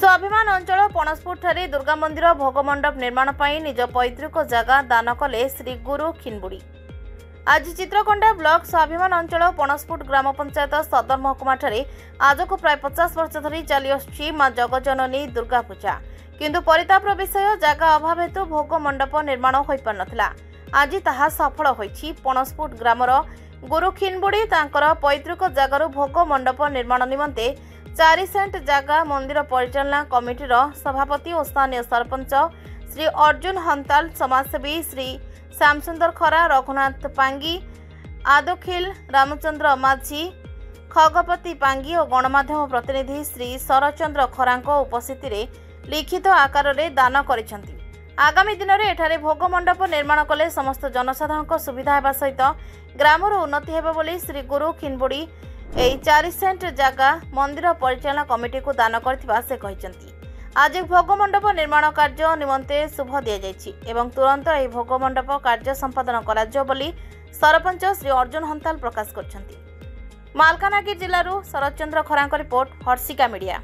स्वाभिमान अंचल पणसपुर ठारे दुर्गा मंदिर भोग मंडप निर्माण पर निज पैतृक जगह दान कले श्री गुरु खिनबुड़ी। आज चित्रकोंडा ब्लॉक स्वाभिमान अंचल पणसपुर ग्राम पंचायत सदर महकुमा ठारे आज को प्राय 50 वर्ष धरी चली आसुछि मां जगजननी दुर्गा पूजा, किंतु परितापर विषय जगह अभाव हेतु भोग मंडप निर्माण हो पार नथिला। आज ताहा सफल होइछि। पणसपुर ग्रामर गुरु खिनबुड़ी तांकर पैतृक जगार भोग मंडप निर्माण निमंते 4 सेंट जगह मंदिर परिचालना कमिटीर सभापति और स्थानीय सरपंच श्री अर्जुन हंताल, समाजसेवी श्री श्यामसुंदर खरा, रघुनाथ पांगी, आदोखिल रामचंद्र माझी, खगपति पांगी और गणमाध्यम प्रतिनिधि श्री शरचंद्र खरांक उपस्थिति रे लिखित आकार रे दान करिसेंती। आगामी दिन में एठारे भोग मंडप निर्माण कले समस्त जनसाधारण सुविधा हेबा सहित ग्रामर उन्नति हेबो बोली श्री गुरु खिनबुड़ी 4 सेंट जगह मंदिर परिचालना कमिटी को दान करथिबा से कहिसेंती। आज भोग मंडप निर्माण कार्य निमंते शुभ दिया जायछि एवं तुरंत एही भोग मंडप कार्य संपादन कराजियो बोली सरपंच श्री अर्जुन हंताल प्रकाश करछंती। मालकानगिरी जिल्लारू शरचंद्र खरांक रिपोर्ट, हर्षिका मीडिया।